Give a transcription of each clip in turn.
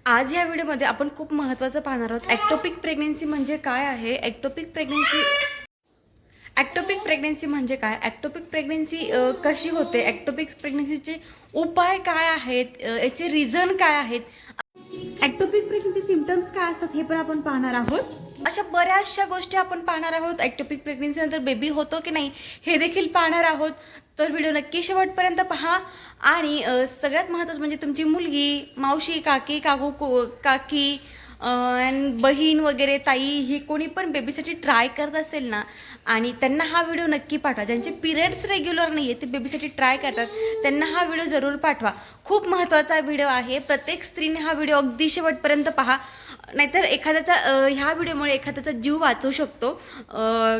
आज या व्हिडिओमध्ये आपण खूप महत्त्वाचं पाहणार आहोत. ॲक्टोपिक प्रेग्नन्सी म्हणजे काय आहे? ॲक्टोपिक प्रेग्नन्सी म्हणजे काय? ॲक्टोपिक प्रेग्नन्सी कशी होते? ॲक्टोपिक प्रेग्नन्सीचे उपाय काय आहेत? याचे रिझन काय आहेत? ॲक्टोपिक प्रेग्नन्सी सिम्पटम्स काय असतात हे पण आपण पाहणार आहोत. अशा बऱ्याचशा गोष्टी आपण पाहणार आहोत. ॲक्टोपिक प्रेग्नन्सी नंतर बेबी होतो की नाही हे देखील पाहणार आहोत. तर व्हिडिओ नक्की शेवटपर्यंत पहा. आणि सगळ्यात महत्त्वाचं म्हणजे तुमची मुलगी, मावशी, काकी, काकी बहीण वगैरे ताई ही कोणी पण बेबीसाठी ट्राय करत असेल ना आणि त्यांना हा व्हिडिओ नक्की पाठवा. ज्यांचे पिरियड्स रेग्युलर नाही आहे ते बेबीसाठी ट्राय करतात त्यांना हा व्हिडिओ जरूर पाठवा. खूप महत्त्वाचा व्हिडिओ आहे. प्रत्येक स्त्रीने हा व्हिडिओ अगदी शेवटपर्यंत पहा. नाहीतर एखाद्याचा ह्या व्हिडिओमुळे एखाद्याचा जीव वाचू शकतो.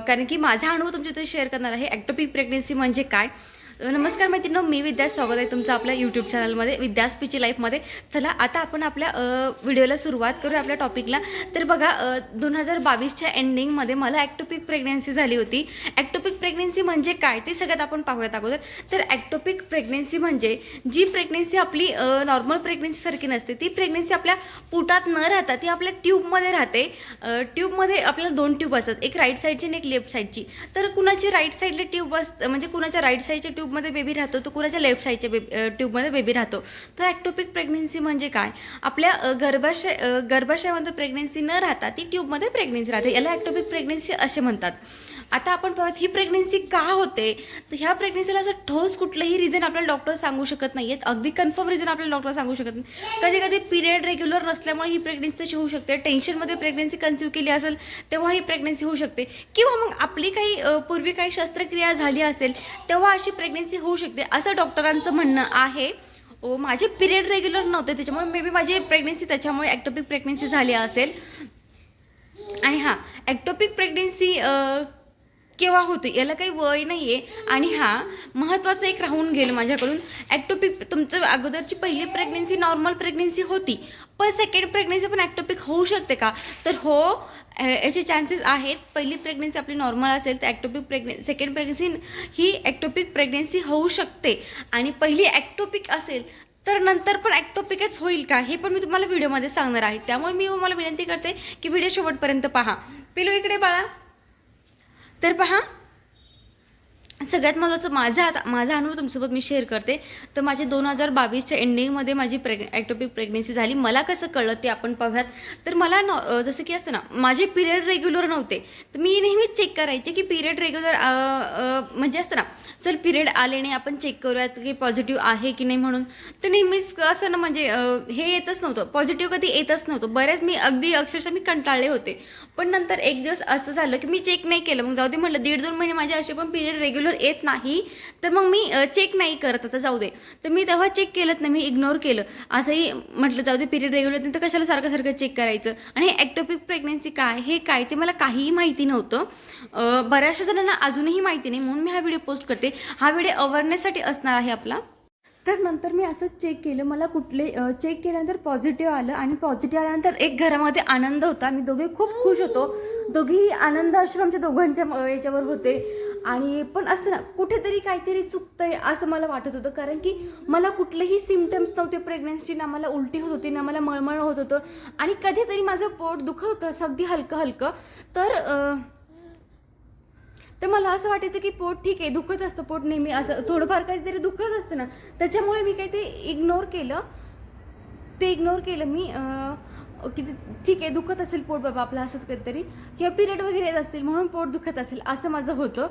कारण की माझा अनुभव तुमच्याकडे शेअर करणार आहे. ॲक्टोपिक प्रेग्नन्सी म्हणजे काय? नमस्कार मैत्रिणींनो, मी विद्या. स्वागत आहे तुमचं आपल्या यूट्यूब चॅनलमध्ये विद्या स्पीची लाईफमध्ये. चला आता आपण आपल्या व्हिडिओला सुरुवात करूया आपल्या टॉपिकला. तर बघा 2022च्या एंडिंगमध्ये मला ॲक्टोपिक प्रेग्नन्सी झाली होती. ॲक्टोपिक प्रेग्नन्सी म्हणजे काय ते सगळ्यात आपण पाहूयात अगोदर. तर ॲक्टोपिक प्रेग्नन्सी म्हणजे जी प्रेग्नन्सी आपली नॉर्मल प्रेग्नन्सीसारखी नसते. ती प्रेग्नन्सी आपल्या पोटात न राहता ती आपल्या ट्यूबमध्ये राहते. ट्यूबमध्ये आपल्याला 2 ट्यूब असतात, एक राईट साईडची आणि एक लेफ्ट साईडची. तर कुणाची राईट साईडला ट्यूब म्हणजे कुणाच्या राईट साईडच्या ट्यूबमध्ये बेबी राहतो तर कुणाच्या लेफ्ट साईडच्या ट्यूबमध्ये बेबी राहतो. तर ॲक्टोपिक प्रेग्नन्सी म्हणजे काय? आपल्या गर्भाशयामध्ये प्रेग्नन्सी न राहता ती ट्यूबमध्ये प्रेग्नन्सी राहते. याला ॲक्टोपिक प्रेग्नन्सी असे म्हणतात. आता आपण पाहूयात ही प्रेग्नन्सी का होते. तर ह्या प्रेग्नन्सीला असं ठोस कुठलंही रिझन आपल्याला डॉक्टर सांगू शकत नाही आहेत. अगदी कन्फर्म रिझन आपल्याला डॉक्टर सांगू शकत नाही. कधी कधी पिरियड रेग्युलर नसल्यामुळे ही प्रेग्नन्सी तशी होऊ शकते. टेन्शनमध्ये प्रेग्नन्सी कन्सिव्ह केली असेल तेव्हा ही प्रेग्नन्सी होऊ शकते. किंवा मग आपली काही पूर्वी काही शस्त्रक्रिया झाली असेल तेव्हा अशी प्रेग्नन्सी होऊ शकते असं डॉक्टरांचं म्हणणं आहे. माझे पिरियड रेग्युलर नव्हते त्याच्यामुळे मे बी माझी प्रेग्नन्सी त्याच्यामुळे ॲक्टोपिक प्रेग्नन्सी झाली असेल. आणि हां, ॲक्टोपिक प्रेग्नन्सी केव्हा होते याला काही वय नाही आहे. आणि महत्त्वाचं एक राहून गेलं माझ्याकडून. ॲक्टोपिक तुमचं अगोदरची पहिली प्रेग्नन्सी नॉर्मल प्रेग्नन्सी होती पण सेकंड प्रेग्नन्सी पण ॲक्टोपिक होऊ शकते का? तर हो, याचे चान्सेस आहेत. पहिली प्रेग्नन्सी आपली नॉर्मल असेल तर सेकंड प्रेग्नन्सी ही ॲक्टोपिक प्रेग्नन्सी होऊ शकते. आणि पहिली ॲक्टोपिक असेल तर नंतर पण ॲक्टोपिकच होईल का हे पण मी तुम्हाला व्हिडिओमध्ये सांगणार आहे. त्यामुळे मी तुम्हाला विनंती करते की व्हिडिओ शेवटपर्यंत पहा. पिलू इकडे बाळा. तर पहा, सगळ्यात महत्त्वाचं माझा अनुभव तुमच्यासोबत मी शेअर करते. तर माझे 2022च्या एंडिंगमध्ये माझी ॲक्टोपिक प्रेग्नन्सी झाली. मला कसं कळलं ते आपण पाहूयात. तर मला जसं की असतं ना, माझे पिरियड रेग्युलर नव्हते तर मी नेहमीच चेक करायचे की पिरियड रेग्युलर म्हणजे असतं ना, चल पिरियड आले नाही आपण चेक करूयात की पॉझिटिव्ह आहे की नाही म्हणून. तर नेहमीच असं ना, म्हणजे हे येतच नव्हतं, पॉझिटिव्ह कधी येतच नव्हतं. बऱ्याच मी अगदी अक्षरशः मी कंटाळले होते. पण नंतर एक दिवस असं झालं की मी चेक नाही केलं. मग जाऊ दे म्हटलं, 1.5-2 महिने माझे असे पण पिरियड रेग्युलर येत नाही तर मग मी चेक नाही करत, आता जाऊ दे. तर मी तेव्हा चेक केलंच नाही, मी इग्नोर केलं. असंही म्हटलं जाऊ दे, पिरियड रेग्युलर नाही तर कशाला सारखं चेक करायचं. आणि ॲक्टोपिक प्रेग्नन्सी काय हे काय ते मला काहीही माहिती नव्हतं. बऱ्याचशा जणांना अजूनही माहिती नाही म्हणून मी हा व्हिडिओ पोस्ट करते. हा व्हिडिओ अवेअरनेससाठी असणार आहे आपला. तर नंतर मी असंच चेक केलं. मला चेक केल्यानंतर पॉझिटिव्ह आलं. आणि पॉझिटिव्ह आल्यानंतर एक घरामध्ये आनंद होता. आम्ही दोघे खूप खुश होतो. दोघेही आनंद अश्रू आमच्या दोघांच्या याच्यावर होते. आणि पण असतं ना, कुठेतरी काहीतरी चुकतंय असं मला वाटत होतं. कारण की मला कुठलेही सिम्पटम्स नव्हते प्रेग्नन्सीची. ना मला उलटी होत होती, ना मला मळमळ होत होतं. आणि कधीतरी माझं पोट दुखत होतं असं अगदी हलकं. तर मला असं वाटायचं की पोट ठीक आहे, दुखत असतं पोट नेहमी, असं थोडंफार काहीतरी दुखत असतं ना. त्याच्यामुळे मी काही ते इग्नोर केलं मी की ठीक आहे, दुखत असेल पोट बाबा आपलं असंच कधीतरी, किंवा पिरियड वगैरे येत असतील म्हणून पोट दुखत असेल असं माझं होतं.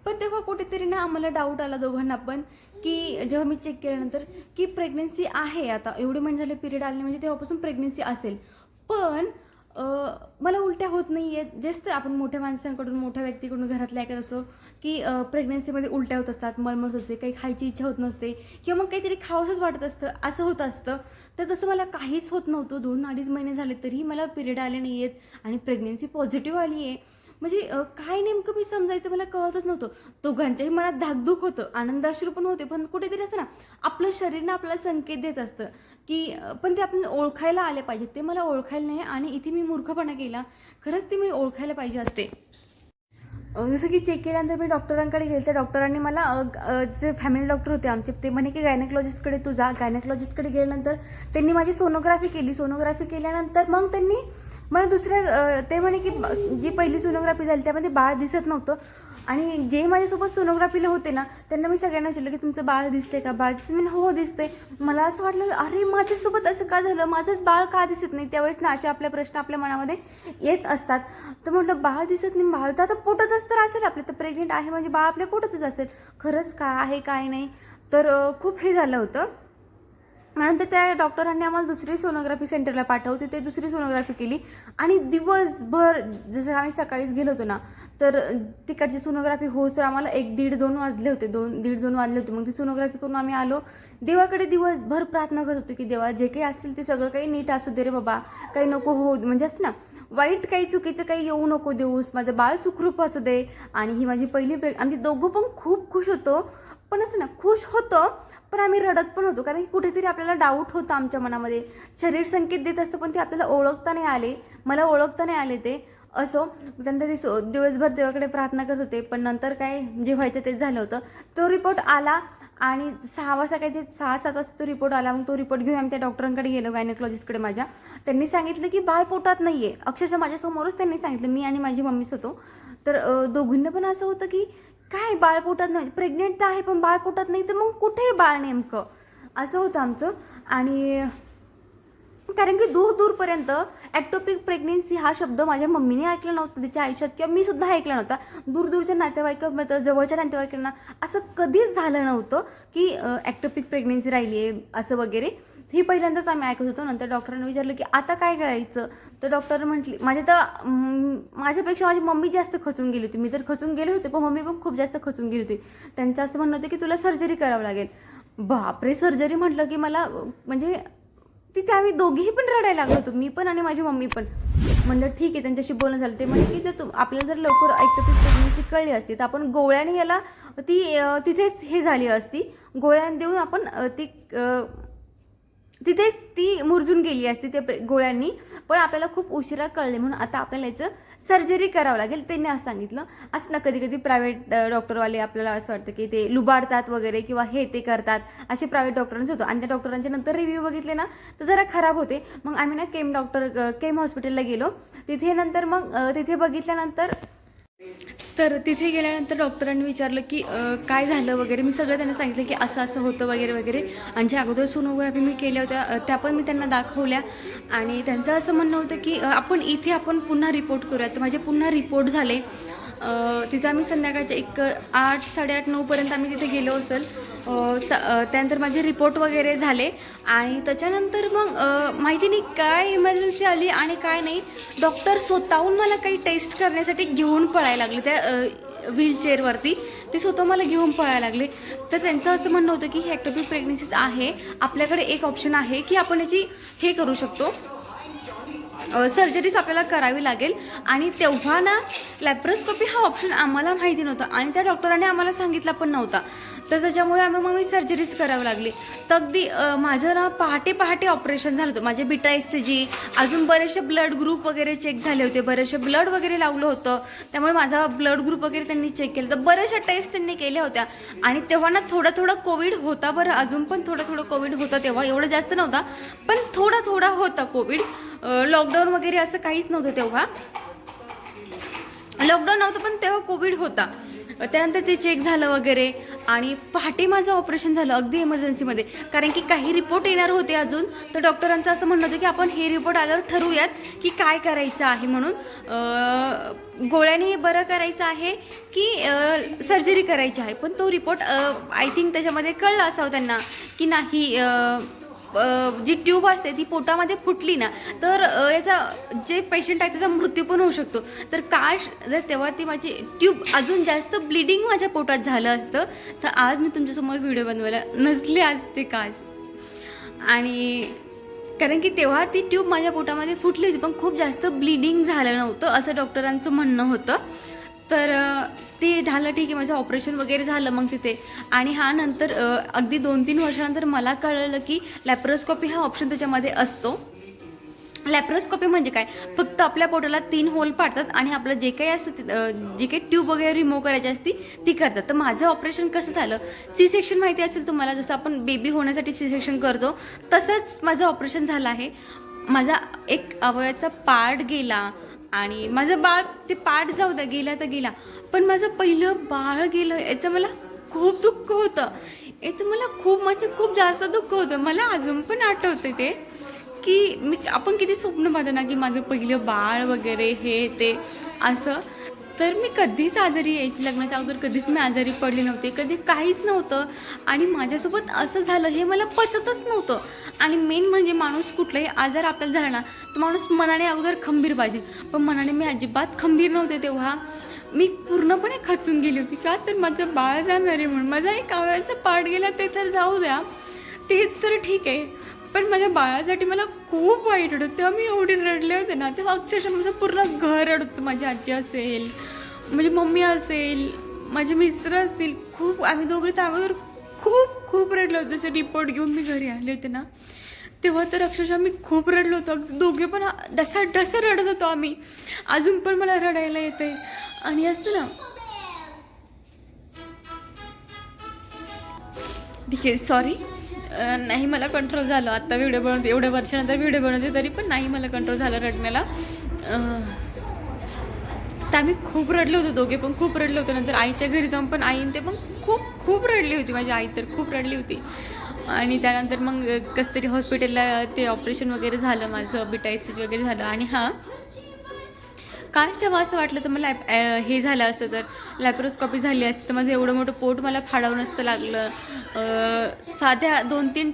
पण तेव्हा कुठेतरी ना आम्हाला डाऊट आला दोघांना पण, की जेव्हा मी चेक केल्यानंतर की प्रेग्नन्सी आहे. आता एवढे महिने झाले पिरियड आले म्हणजे तेव्हापासून प्रेग्नन्सी असेल. पण मला उलट्या होत नाही आहेत. जास्त आपण मोठ्या माणसांकडून, मोठ्या व्यक्तीकडून घरातल्या ऐकत असतो की प्रेग्नन्सीमध्ये उलट्या होत असतात, मळमळ होते, काही खायची इच्छा होत नसते, किंवा मग काहीतरी खावंसंच वाटत असतं, असं होत असतं. तर तसं मला काहीच होत नव्हतं. 2-2.5 महिने झाले तरी मला पिरियड आले नाही आहेत आणि प्रेग्नन्सी पॉझिटिव्ह आली आहे. म्हणजे काय नेमकं मी समजायचं मला कळतच नव्हतं. दोघांच्याही मनात धाकधूक होतं, आनंदाश्रू पण होते. पण कुठेतरी असं ना, आपलं शरीरनं आपल्याला संकेत देत असतं की पण ते आपण ओळखायला आले पाहिजेत. ते मला ओळखायला नाही आणि इथे मी मूर्खपणा केला. खरंच ते मी ओळखायला पाहिजे असते. जसं की चेक केल्यानंतर मी डॉक्टरांकडे गेले, त्या डॉक्टरांनी मला जे फॅमिली डॉक्टर होते आमचे, ते म्हणे की गायनेकॉलॉजिस्टकडे तू जा. गायनेकॉलॉजिस्टकडे गेल्यानंतर त्यांनी माझी सोनोग्राफी केली. सोनोग्राफी केल्यानंतर मग त्यांनी मला दुसऱ्या ते म्हणे की जी पहिली सोनोग्राफी झाली त्यामध्ये बाळ दिसत नव्हतं. आणि जे माझ्यासोबत सोनोग्राफीला होते ना, त्यांना मी सगळ्यांना विचारलं की तुमचं बाळ दिसते का, बाळ दिसते. मी हो दिसते. मला असं वाटलं अरे माझ्यासोबत असं का झालं, माझंच बाळ का दिसत नाही. त्यावेळेस ना असे आपले प्रश्न आपल्या मनामध्ये येत असतात. तर म्हटलं बाळ दिसत नाही, बाळ तर आता पोटातच तर असेल आपल्या, तर प्रेग्नेंट आहे म्हणजे बाळ आपल्या पोटातच असेल, खरंच काय आहे काय नाही. तर खूप हे झालं होतं. नंतर त्या डॉक्टरांनी आम्हाला दुसरी सोनोग्राफी सेंटरला पाठवते, ते दुसरी सोनोग्राफी केली. आणि दिवसभर जसं आम्ही सकाळीच गेलो होतो ना, तर तिकडची सोनोग्राफी होस तर आम्हाला 1-1:30-2 वाजले होते, 2-1:30-2 वाजले होते. मग ती सोनोग्राफी करून आम्ही आलो. देवाकडे दिवसभर प्रार्थना करत होतो की देवा जे काही असेल ते सगळं काही नीट असू दे रे बाबा, काही नको हो, म्हणजे असं ना वाईट काही चुकीचं काही येऊ नको देऊस, माझं बाळ सुखरूप असू दे. आणि ही माझी पहिली आम्ही दोघं पण खूप खुश होतो. पण असं ना खुश होतं पण आम्ही रडत पण होतो, कारण की कुठेतरी आपल्याला डाऊट होता आमच्या मनामध्ये. शरीर संकेत देत असतं पण ते आपल्याला ओळखता नाही आले, मला ओळखता नाही आले ते. असो त्यानंतर ते दिवसभर देवाकडे प्रार्थना करत होते. पण नंतर काय जे व्हायचं तेच झालं होतं. तो रिपोर्ट आला आणि 6 वाजता काही ते 6-7 वाजता तो रिपोर्ट आला. मग तो रिपोर्ट घेऊन आम्ही त्या डॉक्टरांकडे गेलो, गायनेकॉलॉजिस्टकडे माझ्या. त्यांनी सांगितलं की बाळ पोटात नाही आहे. अक्षरशः माझ्यासमोरच त्यांनी सांगितलं. मी आणि माझी मम्मीच होतो. तर दोघींना पण असं होतं की काय बाळ पोटात नाही, प्रेग्नेंट तर आहे पण बाळ पोटात नाही, तर मग कुठे बाळ नेमकं, असं होतं आमचं. आणि कारण की दूरपर्यंत ॲक्टोपिक प्रेग्नेन्सी हा शब्द माझ्या मम्मीने ऐकला नव्हता तिच्या आयुष्यात, किंवा मी सुद्धा ऐकला नव्हता. दूरच्या नातेवाईकांमध्ये, जवळच्या नातेवाईकांना असं कधीच झालं नव्हतं की ॲक्टोपिक प्रेग्नेन्सी राहिली आहे असं वगैरे. ही पहिल्यांदाच आम्ही ऐकत होतो. नंतर डॉक्टरांनी विचारलं की आता काय करायचं, तर डॉक्टर म्हटली, माझ्यापेक्षा माझी मम्मी जास्त खचून गेली होती. मी तर खचून गेले होते पण मम्मी पण खूप जास्त खचून गेली होती. त्यांचं असं म्हणणं होतं की तुला सर्जरी करावं लागेल. बापरे, सर्जरी म्हटलं की मला म्हणजे तिथे आम्ही दोघीही पण रडायला लागलो होतो, मी पण आणि माझी मम्मी पण. म्हणलं ठीक आहे, त्यांच्याशी बोलणं झालं. ते म्हणजे की जर आपल्याला जर लवकर ॲक्टोपिक प्रेग्नेन्सी कळली असती तर आपण गोळ्याने याला ती तिथेच हे झाली असती, गोळ्याने देऊन आपण तिथेच ती मुरजून गेली असती ते गोळ्यांनी. पण आपल्याला खूप उशिरा कळले म्हणून आता आपल्याला याचं सर्जरी करावं लागेल, त्यांनी असं सांगितलं. असं ना कधी प्रायव्हेट डॉक्टरवाले आपल्याला असं वाटतं की ते लुबाडतात वगैरे किंवा हे ते करतात, असे प्रायव्हेट डॉक्टरांचं होतं. आणि त्या डॉक्टरांच्या नंतर रिव्ह्यू बघितले ना तर जरा खराब होते. मग आम्ही ना केम हॉस्पिटलला गेलो. तिथे नंतर मग तिथे बघितल्यानंतर तर तिथे गेल्यानंतर डॉक्टरांनी विचारलं की काय झालं वगैरे. मी सगळं त्यांना सांगितलं की असं असं होतं वगैरे वगैरे. आणि ज्या अगोदर सोनोग्राफी मी केल्या होत्या त्या पण मी त्यांना दाखवल्या. आणि त्यांचं असं म्हणणं होतं की आपण पुन्हा रिपोर्ट करूया. तर माझे पुन्हा रिपोर्ट झाले. तिथं आम्ही संध्याकाळचे 8, 8:30, 9पर्यंत आम्ही तिथे गेलो असेल. त्यानंतर माझे रिपोर्ट वगैरे झाले. आणि त्याच्यानंतर मग माहिती नाही काय इमर्जन्सी आली आणि काय नाही, डॉक्टर स्वतःहून मला काही टेस्ट करण्यासाठी घेऊन पळायला लागले त्या व्हीलचेअरवरती. ते स्वतः मला घेऊन पळायला लागले. तर त्यांचं असं म्हणणं होतं की ही ॲक्टोपिक प्रेग्नेन्सीज आहे, आपल्याकडे एक ऑप्शन आहे की आपण याची हे करू शकतो, सर्जरीच आपल्याला करावी लागेल. आणि तेव्हा ना लॅप्रोस्कोपी हा ऑप्शन आम्हाला माहिती नव्हता आणि त्या डॉक्टरांनी आम्हाला सांगितला पण नव्हता. तर त्याच्यामुळे आम्ही सर्जरीच करावी लागली. तर अगदी माझं ना पहाटे ऑपरेशन झालं होतं. माझे बीटा HCG, अजून बरेचसे ब्लड ग्रुप वगैरे चेक झाले होते, बरेचसे ब्लड वगैरे लावलं होतं. त्यामुळे माझा ब्लड ग्रुप वगैरे त्यांनी चेक केलं. तर बऱ्याचशा टेस्ट त्यांनी केल्या होत्या. आणि तेव्हा ना थोडा कोविड होता बरं, अजून पण थोडा कोविड होता तेव्हा, एवढं जास्त नव्हता पण थोडा होता कोविड. लॉकडाऊन वगैरे असं काहीच नव्हतं तेव्हा, लॉकडाऊन नव्हतं पण तेव्हा कोविड होता. त्यानंतर ते चेक झालं वगैरे आणि पहाटे माझं ऑपरेशन झालं अगदी इमर्जन्सीमध्ये. कारण की काही रिपोर्ट येणार होते अजून. तर डॉक्टरांचं असं म्हणणं होतं की आपण हे रिपोर्ट आल्यावर ठरवूयात की काय करायचं आहे म्हणून, गोळ्याने बरं करायचं आहे की सर्जरी करायची आहे. पण तो रिपोर्ट आय थिंक त्याच्यामध्ये कळलं असावं त्यांना की नाही, जी ट्यूब असते ती पोटामध्ये फुटली ना तर याचा जे पेशंट आहे त्याचा मृत्यू पण होऊ शकतो. तर काश जर तेव्हा ती माझी ट्यूब अजून जास्त ब्लिडिंग माझ्या पोटात झालं असतं तर आज मी तुमच्यासमोर व्हिडिओ बनवायला नसले असते काश. आणि कारण की तेव्हा ती ट्यूब माझ्या पोटामध्ये फुटली होती पण खूप जास्त ब्लिडिंग झालं नव्हतं असं डॉक्टरांचं म्हणणं होतं. तर ते झालं, ठीक आहे, माझं ऑपरेशन वगैरे झालं मग तिथे. आणि हा नंतर अगदी 2-3 वर्षानंतर मला कळलं की लॅप्रोस्कोपी हा ऑप्शन त्याच्यामध्ये असतो. लॅप्रोस्कोपी म्हणजे काय, फक्त आपल्या पोटाला 3 होल पाडतात आणि आपलं जे काही असतं जे काही ट्यूब वगैरे रिमूव्ह करायची असती ती करतात. तर माझं ऑपरेशन कसं झालं, सी सेक्शन माहिती असेल तुम्हाला, जसं आपण बेबी होण्यासाठी सी सेक्शन करतो तसंच माझं ऑपरेशन झालं आहे. माझा एक अवयवाचा पार्ट गेला आणि माझं बाळ, ते पार्ट जाऊ द्या गेला तर गेला, पण माझं पहिलं बाळ गेलं याचं मला खूप दुःख होतं. याचं मला खूप जास्त दुःख होतं. मला अजून पण आठवतं ते की आपण किती स्वप्न पाहतो ना की माझं पहिलं बाळ वगैरे हे ते असं. तर मी कधीच आजारी यायची, लग्नाच्या अगोदर कधीच मी आजारी पडली नव्हते, कधी काहीच नव्हतं. आणि माझ्यासोबत असं झालं हे मला पचतच नव्हतं. आणि मेन म्हणजे माणूस कुठलाही आजार आपल्याला झाला ना तर माणूस मनाने अगोदर खंबीर पाहिजे, पण मनाने मी अजिबात खंबीर नव्हते. तेव्हा मी पूर्णपणे खचून गेली होती का, तर माझं बाळ जाणार आहे म्हणून. माझा एक अवयवाचा पार्ट गेला ते तर जाऊ द्या, ते तर ठीक आहे, पण माझ्या बाळासाठी मला खूप वाईट वाटत. तेव्हा मी एवढी रडले होते ना, तेव्हा अक्षरशः माझं पूर्ण घर रडत होतं. माझी आजी असेल, माझी मम्मी असेल, माझे मिस्टर असतील, खूप आम्ही दोघे तर अगोदर खूप रडलो होतो. जसे रिपोर्ट घेऊन मी घरी आले होते ना तेव्हा तर अक्षरशः मी खूप रडलो होतो. दोघे पण डसा रडत होतो आम्ही. अजून पण मला रडायला येते. आणि असतं ना, ठीक आहे सॉरी, नाही मला कंट्रोल झालं. आत्ता व्हिडिओ बनवते, एवढ्या वर्षानंतर व्हिडिओ बनवते तरी पण नाही मला कंट्रोल झालं रडण्याला. तर आम्ही खूप रडलो होतो, दोघे पण खूप रडलो होतो. नंतर आईच्या घरी जाऊन पण आईन ते पण खूप रडली होती. माझी आई तर खूप रडली होती. आणि त्यानंतर मग कसं तरी हॉस्पिटलला ते ऑपरेशन वगैरे झालं माझं, बिटायसिस वगैरे झालं. आणि काश तेव्हा असं वाटलं तर मला हे झालं असतं, तर लॅप्रोस्कॉपी झाली असती तर माझं एवढं मोठं पोट मला फाडावं नसतं लागलं. साध्या 2-3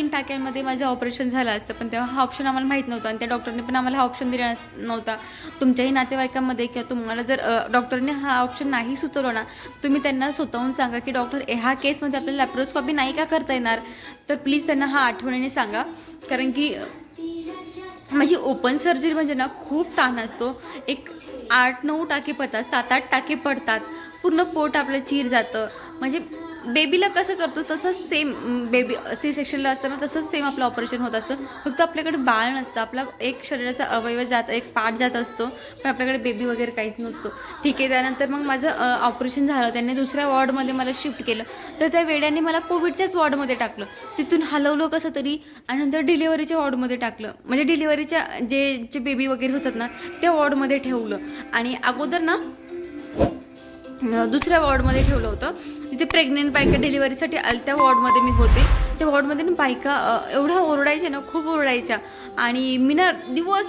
टाक्यांमध्ये माझं ऑपरेशन झालं असतं. पण तेव्हा हा ऑप्शन आम्हाला माहीत नव्हता आणि त्या डॉक्टरने पण आम्हाला हा ऑप्शन दिला नव्हता. तुमच्याही नातेवाईकांमध्ये किंवा तुम्हाला जर डॉक्टरने हा ऑप्शन नाही सुचवला ना, तुम्ही त्यांना स्वतःहून सांगा की डॉक्टर ह्या केसमध्ये आपल्याला लॅप्रोस्कॉपी नाही का करता येणार, तर प्लीज त्यांना हा आठवणीने सांगा. कारण की माझी ओपन सर्जरी म्हणजे ना खूप ताण असतो. एक 8-9 टाके पडतात, 7-8 टाके पडतात, पूर्ण पोट आपलं चीर जातं. म्हणजे बेबीला कसं करतो तसंच सेम बेबी सी सेक्शनला असताना तसंच सेम आपलं ऑपरेशन होत असतं. फक्त आपल्याकडे बाळ नसतं, आपला एक शरीराचा अवयव एक पार्ट जात असतो, पण आपल्याकडे बेबी वगैरे काहीच नसतो. ठीक आहे. त्यानंतर मग माझं ऑपरेशन झालं, त्यांनी दुसऱ्या वॉर्डमध्ये मला शिफ्ट केलं. तर त्या वेड्याने मला कोविडच्याच वॉर्डमध्ये टाकलं, तिथून हलवलं कसं तरी आणि नंतर डिलिव्हरीच्या वॉर्डमध्ये टाकलं. म्हणजे डिलिव्हरीच्या जे बेबी वगैरे होतात ना त्या वॉर्डमध्ये ठेवलं. आणि अगोदर ना दुसऱ्या वॉर्डमध्ये ठेवलं होतं, तिथे प्रेग्नेंट बायका डिलिव्हरीसाठी त्या वॉर्डमध्ये मी होते. त्या वॉर्डमध्ये ना बायका एवढ्या ओरडायच्या ना, खूप ओरडायच्या. आणि मी ना दिवस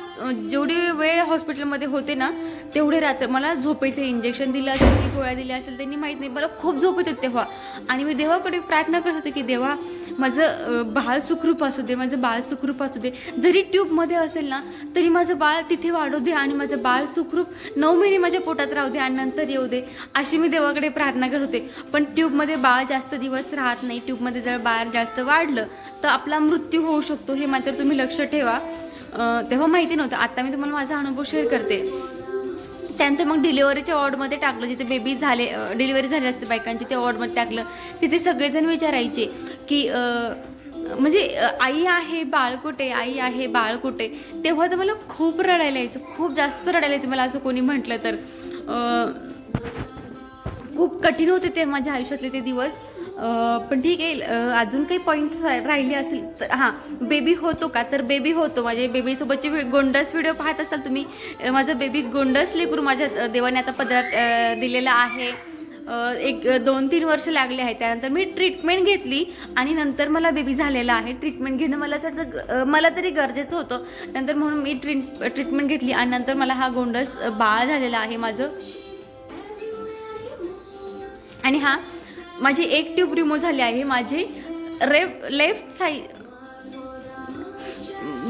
जेवढी वेळ हॉस्पिटलमध्ये होते ना तेवढे रात्र मला झोपेचं इंजेक्शन दिलं असेल की गोळ्या दिल्या असेल त्यांनी माहीत नाही, मला खूप झोप येत होती तेव्हा. आणि मी देवाकडे प्रार्थना करत होते की देवा माझं बाळ सुखरूप असू दे, माझं बाळ सुखरूप असू दे. जरी ट्यूबमध्ये असेल ना तरी माझं बाळ तिथे वाढू दे आणि माझं बाळ सुखरूप 9 महिने माझ्या पोटात राहू दे आणि नंतर येऊ दे, अशी मी देवाकडे प्रार्थना करत होते. पण ट्यूबमध्ये बाळ जास्त दिवस राहत नाही. ट्यूबमध्ये जर बाळ जास्त वाढलं तर आपला मृत्यू होऊ शकतो, हे मात्र तुम्ही लक्ष ठेवा. तेव्हा माहिती नव्हतं. आता मी तुम्हाला माझा अनुभव शेअर करते. त्यानंतर मग डिलिव्हरीच्या वॉर्डमध्ये टाकलं, जिथे बेबी झाले डिलिव्हरी झाली असते बायकांची, त्या वॉर्डमध्ये टाकलं. तिथे सगळेजण विचारायचे की म्हणजे आई आहे बाळ कुठे, आई आहे बाळ कुठे. तेव्हा तर मला खूप रडायला यायचं, खूप जास्त रडायला यायचं मला असं कोणी म्हटलं तर. खूप कठीण होते ते माझ्या आयुष्यातले ते दिवस. पण ठीक आहे. अजून काही पॉईंट्स राहिले असेल तर हां, बेबी होतो का, तर बेबी होतो. माझे बेबीसोबतचे गोंडस व्हिडिओ पाहत असाल तुम्ही. माझं बेबी गोंडस लेकरू माझ्या देवाने आता पदरात दिलेला आहे. 1-2-3 वर्ष लागले आहे. त्यानंतर मी ट्रीटमेंट घेतली आणि नंतर मला बेबी झालेला आहे. ट्रीटमेंट घेणं मला असं वाटतं मला तरी गरजेचं होतं. नंतर म्हणून मी ट्रीटमेंट घेतली आणि नंतर मला हा गोंडस बाळ झालेला आहे माझं. आणि माझी एक ट्यूब रिमूव्ह झाली आहे. माझी लेफ्ट साईड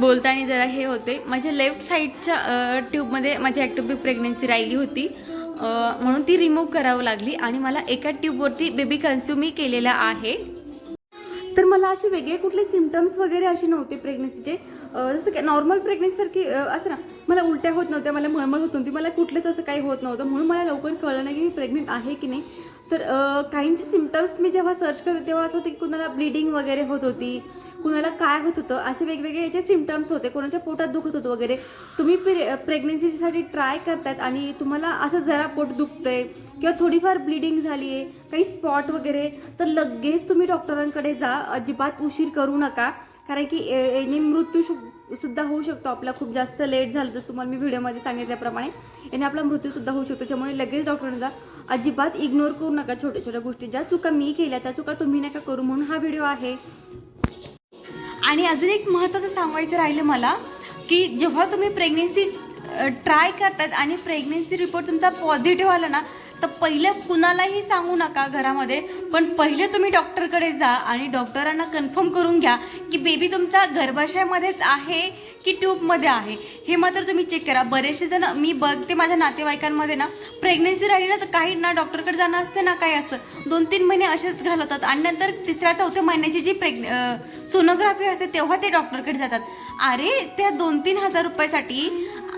बोलताना जरा हे होते, माझ्या लेफ्ट साईडच्या ट्यूबमध्ये माझी ॲक्टोपिक प्रेग्नन्सी राहिली होती, म्हणून ती रिमूव्ह करावं लागली. आणि मला एका ट्यूबवरती बेबी कन्झ्युम केलेला आहे. तर मला असे वेगळे कुठले सिम्पटम्स वगैरे असे नव्हते प्रेग्नन्सीचे. जसं की नॉर्मल प्रेग्नन्सीसारखी असं ना, मला उलट्या होत नव्हत्या, मला मळमळ होत नव्हती, मला कुठलंच असं काही होत नव्हतं. म्हणून मला लवकर कळलं नाही की मी प्रेग्नेंट आहे की नाही. तर काहींचे सिमटम्स मी जेव्हा सर्च करते तेव्हा असं होतं की कुणाला ब्लिडिंग वगैरे होत होती, कुणाला काय होत होतं, असे वेगवेगळे याचे सिमटम्स होते, कोणाच्या पोटात दुखत होतं वगैरे. तुम्ही प्रेग्नन्सीसाठी ट्राय करतात आणि तुम्हाला असं जरा पोट दुखतंय किंवा थोडीफार ब्लिडिंग झाली आहे, काही स्पॉट वगैरे, तर लगेच तुम्ही डॉक्टरांकडे जा. अजिबात उशीर करू नका, कारण की याने मृत्यू सुद्धा होऊ शकतो आपला. खूप जास्त लेट झालं तर तुम्हाला मी व्हिडिओमध्ये सांगितल्याप्रमाणे याने आपला मृत्यूसुद्धा होऊ शकतो. त्यामुळे लगेच डॉक्टरांना जा. अजिबात इग्नोर करू नका छोट्या छोट्या गोष्टी. ज्या चुका मी केल्या त्या चुका तुम्ही नका करू, म्हणून हा व्हिडिओ आहे. आणि अजून एक महत्त्वाचं सांगायचं राहिलं मला, की जेव्हा तुम्ही प्रेग्नेन्सी ट्राय करतात आणि प्रेग्नेन्सी रिपोर्ट तुमचा पॉझिटिव्ह आला ना, तर पहिले कुणालाही सांगू नका घरामध्ये, पण पहिले तुम्ही डॉक्टरकडे जा आणि डॉक्टरांना कन्फर्म करून घ्या की बेबी तुमचा गर्भाशयामध्येच आहे की ट्यूबमध्ये आहे, हे मात्र तुम्ही चेक करा. बरेचसे जण मी बघते माझ्या नातेवाईकांमध्ये ना, प्रेग्नेन्सी राहिली ना तर काही ना डॉक्टरकडे जाणं असते ना, काही असतं 2-3 महिने असेच घालवतात आणि नंतर 3-4 महिन्याची जी सोनोग्राफी असते तेव्हा ते डॉक्टरकडे जातात. अरे त्या 2-3 हजार रुपयासाठी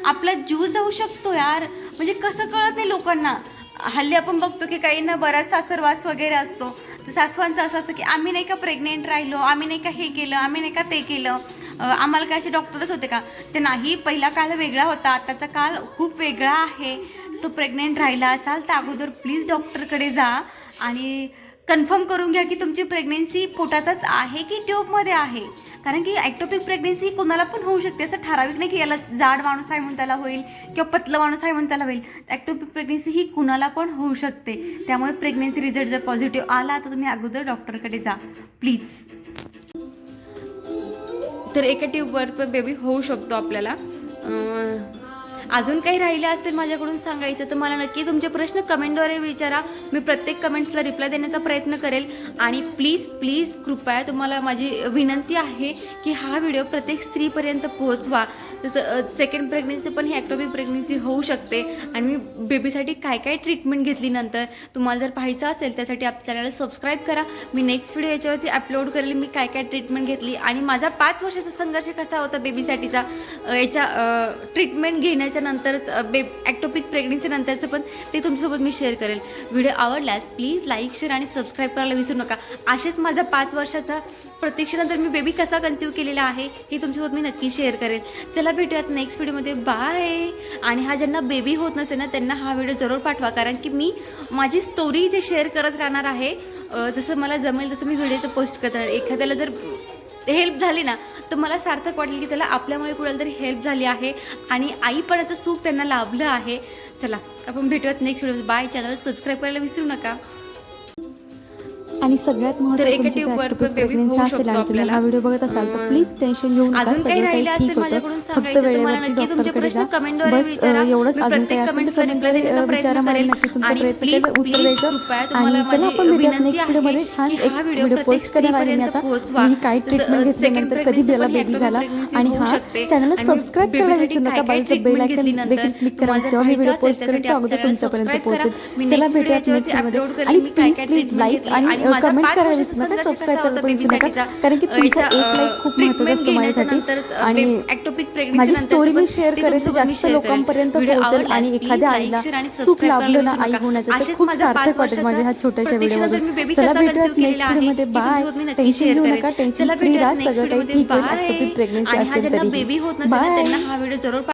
आपला जीव जाऊ शकतो यार. म्हणजे कसं कळत नाही लोकांना. हल्ली आपण बघतो की काहींना बराच सासरवास वगैरे असतो, तर सासवांचं असं असतं की आम्ही नाही का प्रेग्नेंट राहिलो, आम्ही नाही का हे केलं, आम्ही नाही का ते केलं, आम्हाला काय असे डॉक्टरच होते का? ते नाही, पहिला काळ वेगळा होता, आताचा काळ खूप वेगळा आहे. तो प्रेग्नेंट राहिला असाल तर अगोदर प्लीज डॉक्टरकडे जा आणि कन्फर्म करून घ्या की तुमची प्रेग्नेन्सी पोटातच आहे की ट्यूबमध्ये आहे. कारण की ॲक्टोपिक प्रेग्नेन्सी कोणाला पण होऊ शकते, असं ठराविक नाही की याला जाड माणूस आहे म्हणून त्याला होईल किंवा पतलं माणूस आहे म्हणून त्याला होईल. ॲक्टोपिक प्रेग्नेन्सी ही कुणाला पण होऊ शकते. त्यामुळे प्रेग्नेन्सी रिझल्ट जर पॉझिटिव्ह आला तर तुम्ही अगोदर डॉक्टरकडे जा प्लीज. तर एका ट्यूबवर बेबी होऊ शकतो आपल्याला. अजून काही राहिलं असेल माझ्याकडून सांगायचं तर मला नक्की तुमचे प्रश्न कमेंटद्वारे विचारा. मी प्रत्येक कमेंट्सला रिप्लाय देण्याचा प्रयत्न करेल. आणि प्लीज प्लीज कृपया तुम्हाला माझी विनंती आहे की हा व्हिडिओ प्रत्येक स्त्रीपर्यंत पोहोचवा. जसं सेकंड प्रेग्नेन्सी पण ही ॲक्टोपिक प्रेग्नेन्सी होऊ शकते आणि मी बेबीसाठी काय काय ट्रीटमेंट घेतली नंतर तुम्हाला जर पाहायचं असेल त्यासाठी आपल्या चॅनलला सबस्क्राईब करा. मी नेक्स्ट व्हिडिओ याच्यावरती अपलोड करेल मी काय काय ट्रीटमेंट घेतली आणि माझा 5 वर्षाचा संघर्ष कसा होता बेबीसाठीचा याच्या ट्रीटमेंट घेण्याच्या नंतरच ॲक्टोपिक प्रेग्नेन्सी नंतरचं पण ते तुमच्यासोबत मी शेअर करेल. व्हिडिओ आवडल्यास प्लीज लाईक शेअर आणि सबस्क्राईब करायला विसरू नका. असेच माझा 5 वर्षाचा प्रतीक्षेनंतर मी बेबी कसा कन्सीव्ह केलेला आहे हे तुमच्यासोबत मी नक्की शेअर करेल. चला भेटूयात नेक्स्ट व्हिडिओमध्ये. बाय. आणि हा ज्यांना बेबी होत नसेल ना त्यांना हा व्हिडिओ जरूर पाठवा, कारण की मी माझी स्टोरी इथे शेअर करत राहणार आहे. जसं मला जमेल तसं मी व्हिडिओ इथं पोस्ट करत राहणार. एखाद्याला जर हेल्प झाली ना तर मला सार्थक वाटेल की चला आपल्यामुळे कुणाला तरी हेल्प झाली आहे आणि आईपणाचं सुख त्यांना लाभलं आहे. चला आपण भेटूयात next video. Bye. Channel subscribe करायला विसरू नका. आणि सगळ्यात महत्त्वाचं हा व्हिडिओ बघत असाल तर प्लीज टेन्शन घेऊ नका. अजून काही राहिलं असेल माझ्याकडून सांगायचं तर मला नक्की तुमचे प्रश्न कमेंटद्वारे विचारा. एवढंच. अजून काही असेल तर विचारा, मला नक्की तुमचा प्रयत्न करेल उत्तर द्यायचं. आणि चला आपण भेटूयात नेक्स्ट व्हिडिओमध्ये. छान एक व्हिडिओ पोस्ट करणार आहे मी आता. मी काय ट्रीटमेंट घेतल्यानंतर कधी बेला बेबी झाला. आणि हा चॅनलला सबस्क्राईब करायला विसरू नका. बाजूचं बेल आयकॉन देखील क्लिक करा. जेव्हा मी व्हिडिओ पोस्ट करेल तो अगोदर तुमच्यापर्यंत पोहोचेल. चला भेटूयात नेक्स्ट व्हिडिओमध्ये. आणि प्लीज लाईक आणि कमेंट करायला विसरू नका. सबस्क्राईब करायला पण विसरू नका, कारण की तुमचा एक लाईक खूप महत्त्वाचा असतो माझ्यासाठी. आणि माझी स्टोरी मी शेअर करेल तर जास्त लोकांपर्यंत पोहोचेल आणि एखाद्या आईला सुख लाभलं ना आई होण्याचं तर खूप सार्थक वाटेल माझ्या ह्या छोट्याशा व्हिडिओमध्ये. चला भेटूयात नेक्स्ट व्हिडिओमध्ये. बाय. टेन्शन घेऊ नका. टेन्शन फ्री राहा. सगळं काही ठीक होईल. ॲक्टोपिक प्रेग्नन्सी असेल तरी. बेबी होत नसेल त्यांना हा व्हिडिओ जरूर